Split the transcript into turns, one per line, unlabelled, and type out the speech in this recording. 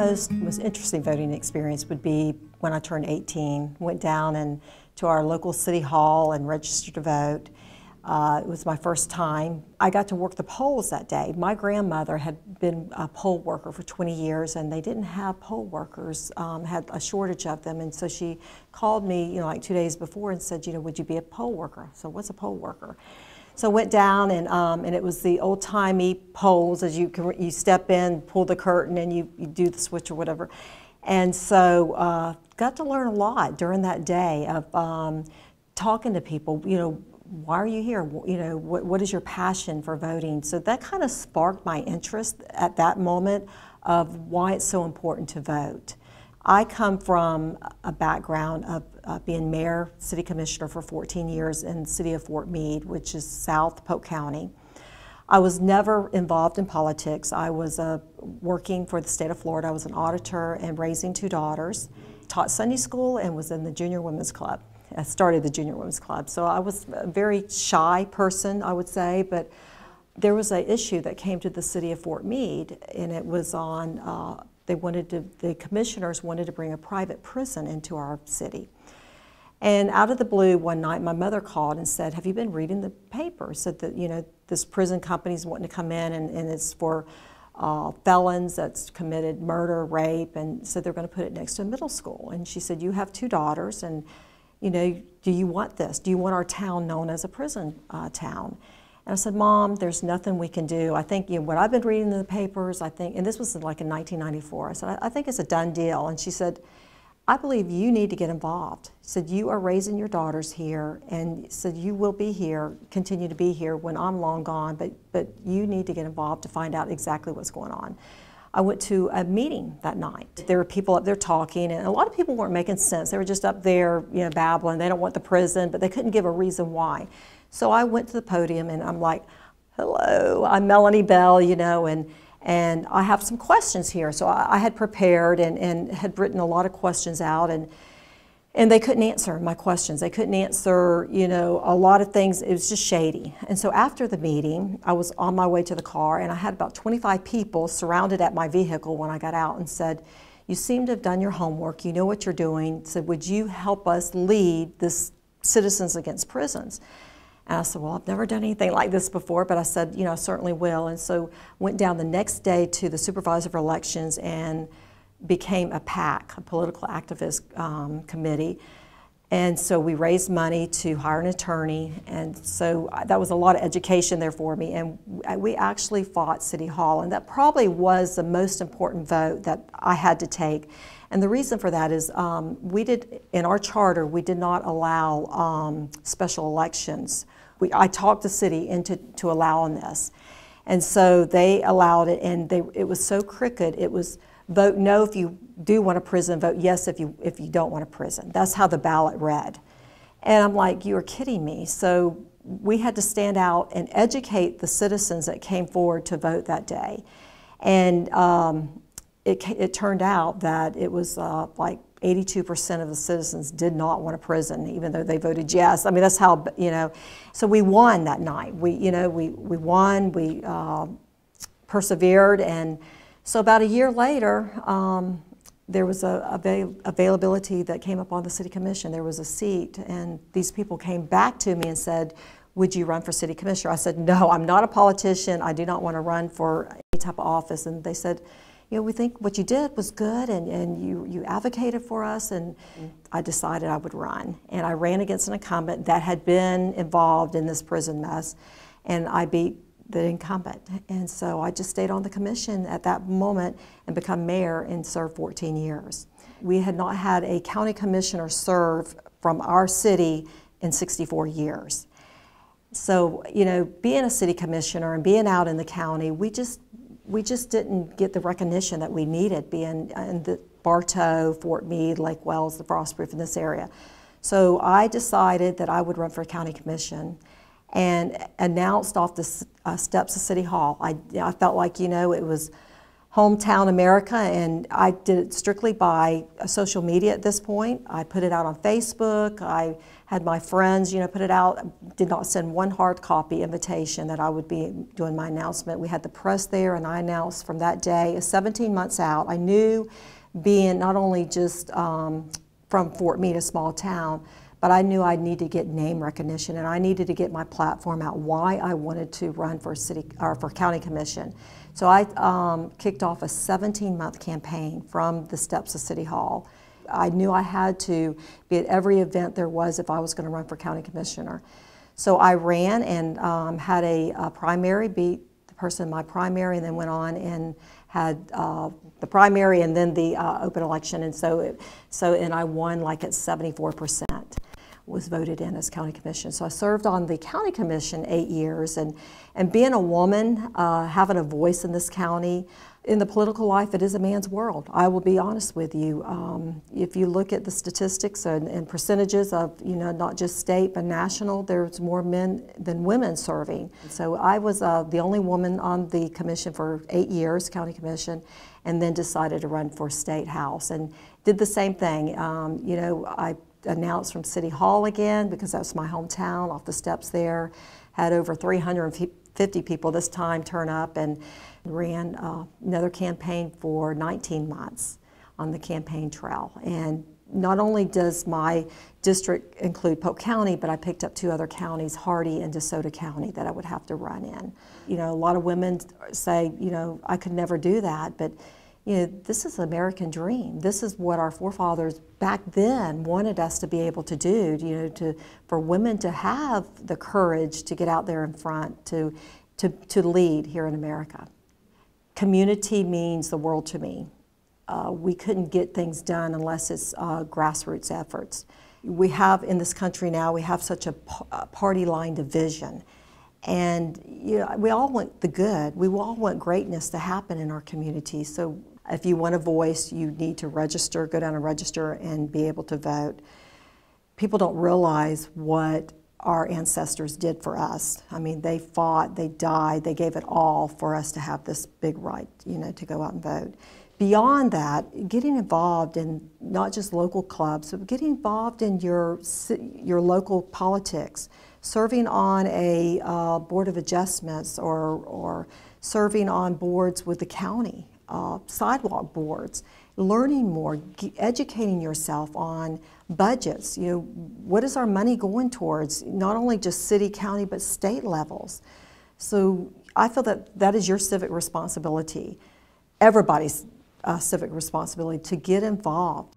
most interesting voting experience would be when I turned 18, went down to our local city hall and registered to vote. It was my first time. I got to work the polls that day. My grandmother had been a poll worker for 20 years, and they didn't have poll workers, had a shortage of them, and so she called me, like 2 days before and said, would you be a poll worker? So what's a poll worker? So I went down, and it was the old-timey polls, as you step in, pull the curtain, and you do the switch or whatever. And so got to learn a lot during that day of talking to people, why are you here? What is your passion for voting? So that kind of sparked my interest at that moment of why it's so important to vote. I come from a background of being mayor, city commissioner for 14 years in the city of Fort Meade, which is South Polk County. I was never involved in politics. I was working for the state of Florida. I was an auditor and raising 2 daughters, taught Sunday school, and was in the Junior Women's Club. I started the Junior Women's Club. So I was a very shy person, I would say, but there was an issue that came to the city of Fort Meade, and it was on, the commissioners wanted to bring a private prison into our city. And out of the blue, one night, my mother called and said, have you been reading the paper? Said that, this prison company's wanting to come in, and it's for felons that's committed murder, rape, and so they're going to put it next to a middle school. And she said, you have 2 daughters, and do you want this? Do you want our town known as a prison town? And I said, Mom, there's nothing we can do. I think, what I've been reading in the papers, I think, and this was like in 1994, I said, I think it's a done deal. And she said, I believe you need to get involved. She said, you are raising your daughters here, and said, you will be here, continue to be here when I'm long gone, but you need to get involved to find out exactly what's going on. I went to a meeting that night. There were people up there talking, and a lot of people weren't making sense. They were just up there, babbling. They don't want the prison, but they couldn't give a reason why. So I went to the podium, and I'm like, hello, I'm Melony Bell, and I have some questions here. So I had prepared and had written a lot of questions out, and they couldn't answer my questions. They couldn't answer, a lot of things. It was just shady. And so after the meeting, I was on my way to the car, and I had about 25 people surrounded at my vehicle when I got out and said, you seem to have done your homework. You know what you're doing. Said, would you help us lead this Citizens Against Prisons? And I said, well, I've never done anything like this before, but I said, I certainly will. And so went down the next day to the Supervisor of Elections and became a PAC, a political activist committee. And so we raised money to hire an attorney, and so that was a lot of education there for me. And we actually fought City Hall, and that probably was the most important vote that I had to take. And the reason for that is in our charter, we did not allow special elections. I talked the city into allowing this. And so they allowed it, and it was so crooked. It was vote no if you do want a prison, vote yes if you don't want a prison. That's how the ballot read. And I'm like, you are kidding me. So we had to stand out and educate the citizens that came forward to vote that day. And it turned out that it was like 82% of the citizens did not want a prison, even though they voted yes. I mean, that's how, so we won that night. We won, we persevered, and so about a year later, there was availability that came up on the city commission. There was a seat, and these people came back to me and said, would you run for city commissioner? I said, no, I'm not a politician. I do not want to run for any type of office. And they said, we think what you did was good, and you advocated for us, and I decided I would run. And I ran against an incumbent that had been involved in this prison mess, and I beat the incumbent. And so I just stayed on the commission at that moment and become mayor and served 14 years. We had not had a county commissioner serve from our city in 64 years. So, being a city commissioner and being out in the county, we just didn't get the recognition that we needed, being in the Bartow, Fort Meade, Lake Wells, the Frostproof, in this area. So I decided that I would run for a county commission and announced off the steps of City Hall. I felt like, it was hometown America, and I did it strictly by social media at this point. I put it out on Facebook. I had my friends, put it out. Did not send one hard copy invitation that I would be doing my announcement. We had the press there, and I announced from that day, 17 months out. I knew, being not only just from Fort Meade, a small town, but I knew I needed to get name recognition, and I needed to get my platform out why I wanted to run for county commission. So I kicked off a 17-month campaign from the steps of City Hall. I knew I had to be at every event there was if I was going to run for county commissioner. So I ran and had a primary, beat the person in my primary, and then went on and had the primary and then the open election, and I won like at 74%. Was voted in as county commission. So I served on the county commission 8 years, and being a woman, having a voice in this county, in the political life, it is a man's world. I will be honest with you. If you look at the statistics and percentages of, not just state but national, there's more men than women serving. So I was the only woman on the commission for 8 years, county commission, and then decided to run for state house and did the same thing. I announced from City Hall again because that's my hometown, off the steps there. Had over 350 people this time turn up, and ran another campaign for 19 months on the campaign trail. And not only does my district include Polk County, but I picked up 2 other counties, Hardee and DeSoto County, that I would have to run in. A lot of women say, I could never do that, but this is the American dream. This is what our forefathers back then wanted us to be able to do, for women to have the courage to get out there in front, to lead here in America. Community means the world to me. We couldn't get things done unless it's grassroots efforts. We have in this country now, we have such a party line division. And we all want the good. We all want greatness to happen in our community. So if you want a voice, you need to register, go down and register and be able to vote. People don't realize what our ancestors did for us. I mean, they fought, they died, they gave it all for us to have this big right, to go out and vote. Beyond that, getting involved in not just local clubs, but getting involved in your local politics, serving on a board of adjustments or serving on boards with the county, sidewalk boards, learning more, educating yourself on budgets. What is our money going towards? Not only just city, county, but state levels. So I feel that is your civic responsibility, everybody's civic responsibility, to get involved.